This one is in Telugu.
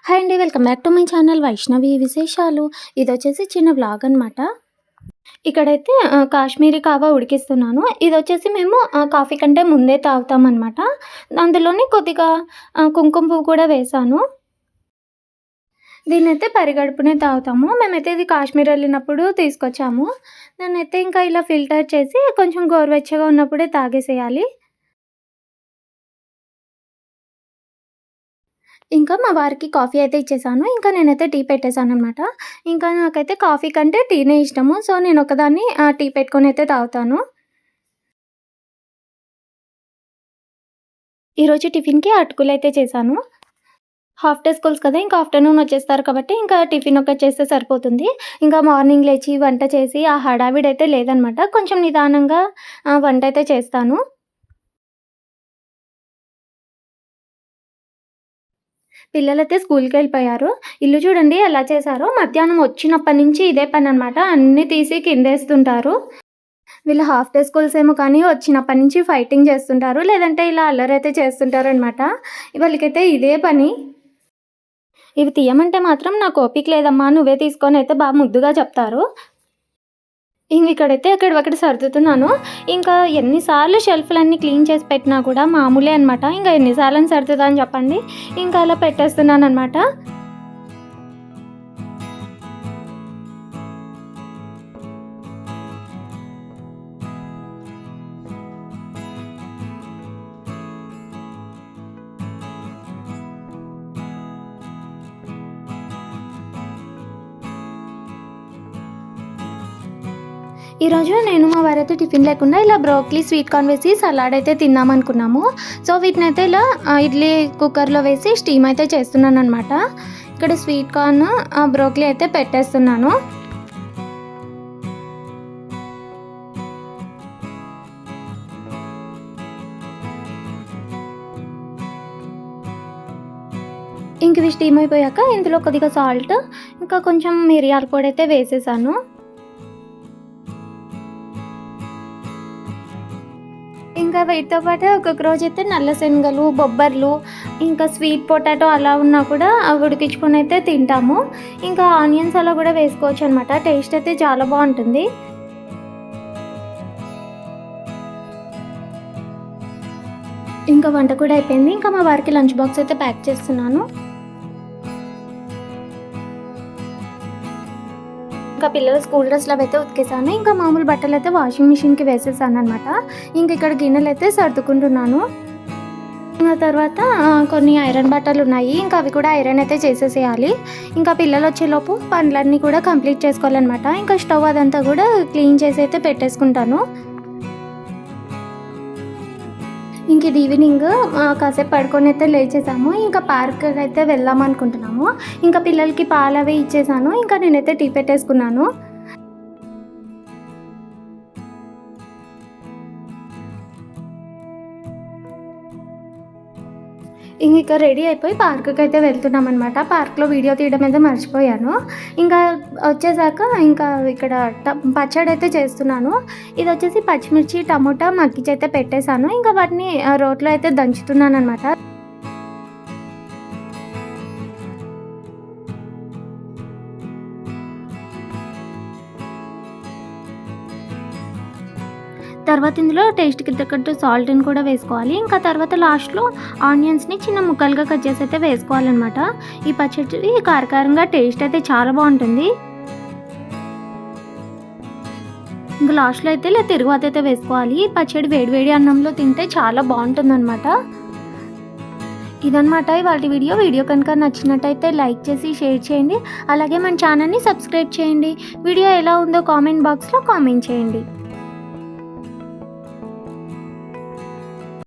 హాయ్ అండి. Welcome back to my channel Vaishnavi విశేషాలు. ఇదొచ్చేసి చిన్న వ్లాగ్ అనమాట. ఇక్కడైతే కాశ్మీరీ కావా ఉడికిస్తున్నాను. ఇదొచ్చేసి మేము కాఫీ కంటే ముందే తాగుతామనమాట. అందులోనే కొద్దిగా కుంకుమ పువ్వు కూడా వేశాను. దీన్నైతే పరిగడుపునే తాగుతాము. మేమైతే ఇది కాశ్మీర్ వెళ్ళినప్పుడు తీసుకొచ్చాము. దాన్నైతే ఇంకా ఇలా ఫిల్టర్ చేసి కొంచెం గోరువెచ్చగా ఉన్నప్పుడే తాగేసేయాలి. ఇంకా మా వారికి కాఫీ అయితే ఇచ్చేసాను. ఇంకా నేనైతే టీ పెట్టేసాననమాట. ఇంకా నాకైతే కాఫీ కంటే టీనే ఇష్టము. సో, నేనొకదాన్ని టీ పెట్టుకొనైతే తాగుతాను. ఈరోజు టిఫిన్‌కి అటుకులైతే చేశాను. హాఫ్ డే స్కూల్స్ కదా! ఇంకా ఆఫ్టర్‌నూన్ వచ్చేస్తారు కాబట్టి, ఇంకా టిఫిన్ ఒకటి చేస్తే సరిపోతుంది. ఇంకా మార్నింగ్ లేచి వంట చేసి ఆ హడావిడైతే లేదనమాట. కొంచెం నిదానంగా వంటైతే చేస్తాను. పిల్లలైతే స్కూల్‌కెళ్ళిపోయారు. ఇల్లు చూడండి ఎలా చేశారో, మధ్యాహ్నం వచ్చినప్పటి నుంచి ఇదే పననమాట. అన్నీ తీసి కిందేస్తుంటారు. వీళ్ళు హాఫ్ డే స్కూల్స్ ఏమో కానీ వచ్చినప్పటి నుంచి ఫైటింగ్ చేస్తుంటారు. లేదంటే ఇలా అల్లరైతే చేస్తుంటారనమాట. వాళ్ళకైతే ఇదే పని. ఇవి తీయమంటే మాత్రం నాకు ఓపిక లేదమ్మా నువ్వే తీసుకొనైతే ముద్దుగా చెప్తారు. ఇక్కడైతే ఎక్కడివక్కడ సర్దుతున్నాను. ఇంకా ఎన్ని సార్లు షెల్ఫ్‌లన్నీ క్లీన్ చేసి పెట్టినా కూడా మామూలే అనమాట. ఇంకా ఎన్ని సార్లని సర్దుతాను చెప్పండి. ఇంకా అలా పెట్టేస్తున్నాననమాట. ఈరోజు నేను మా వారైతే టిఫిన్ లేకుండా ఇలా బ్రోకలీ స్వీట్ కార్న్ వేసి సలాడ్ అయితే తిందామనుకున్నాము. సో, వీటినైతే ఇలా ఇడ్లీ కుక్కర్‌లో వేసి స్టీమ్ అయితే చేస్తున్నాననమాట. ఇక్కడ స్వీట్ కార్న్, బ్రోకలీ అయితే పెట్టేస్తున్నాను. ఇంక ఇవి స్టీమ్ అయిపోయాక ఇందులో కొద్దిగా సాల్ట్, ఇంకా కొంచెం మిరియాల పొడి అయితే వేసేసాను. ఇంకా వీటితో పాటు ఒక్కొక్క రోజైతే నల్ల శనగలు, బొబ్బర్లు, ఇంకా స్వీట్ పొటాటో అలా ఉన్నా కూడా అవి ఉడికించుకొని అయితే తింటాము. ఇంకా ఆనియన్స్ అలా కూడా వేసుకోవచ్చు అనమాట. టేస్ట్ అయితే చాలా బాగుంటుంది. ఇంకా వంట కూడా అయిపోయింది. ఇంకా మా వారికి లంచ్ బాక్స్ అయితే ప్యాక్ చేస్తున్నాను. ఇంకా పిల్లల స్కూల్ డ్రెస్‌లు అవైతే ఉతికేసాను. ఇంకా మామూలు బట్టలైతే వాషింగ్ మిషన్‌కి వేసేసాననమాట. ఇంక ఇక్కడ గిన్నెలైతే సర్దుకుంటున్నాను. ఆ తర్వాత కొన్ని ఐరన్ బట్టలున్నాయి. ఇంకా అవి కూడా ఐరన్ అయితే చేసేసేయాలి. ఇంకా పిల్లలొచ్చేలోపు పనులన్నీ కూడా కంప్లీట్ చేసుకోవాలనమాట. ఇంకా స్టవ్ అదంతా కూడా క్లీన్ చేసి అయితే పెట్టేసుకుంటాను. ఇంక ఇది ఈవినింగ్ కాసేపు పడుకొనైతే లేచేసాము. ఇంకా పార్క్‌కైతే వెళ్దామనుకుంటున్నాము. ఇంకా పిల్లలకి పాలవి ఇచ్చేసాను. ఇంకా నేనైతే టీ పెట్టేసుకున్నాను. ఇక రెడీ అయిపోయి పార్క్‌కైతే వెళ్తున్నామనమాట. పార్క్‌లో వీడియో తీయడం అయితే మర్చిపోయాను. ఇంకా వచ్చేసాక ఇంకా ఇక్కడ పచ్చడైతే చేస్తున్నాను. ఇదొచ్చేసి పచ్చిమిర్చి, టమోటా మగ్గిచైతే పెట్టేసాను. ఇంకా వాటిని రోట్లో అయితే దంచుతున్నాననమాట. తర్వాత ఇందులో టేస్ట్‌కి తగ్గట్టు సాల్ట్‌ని కూడా వేసుకోవాలి. ఇంకా తర్వాత లాస్ట్‌లో ఆనియన్స్‌ని చిన్న ముక్కలుగా కట్ చేసి అయితే వేసుకోవాలనమాట. ఈ పచ్చడి కారకారంగా టేస్ట్ అయితే చాలా బాగుంటుంది. ఇంకా లాస్ట్‌లో అయితే ఇలా తిరుగుబాతు అయితే వేసుకోవాలి. ఈ పచ్చడి వేడి వేడి అన్నంలో తింటే చాలా బాగుంటుందనమాట. ఇదనమాట ఇవాల్టి వీడియో. వీడియో కనుక నచ్చినట్టయితే లైక్ చేసి షేర్ చేయండి. అలాగే మన ఛానల్‌ని సబ్స్క్రైబ్ చేయండి. వీడియో ఎలా ఉందో కామెంట్ బాక్స్‌లో కామెంట్ చేయండి.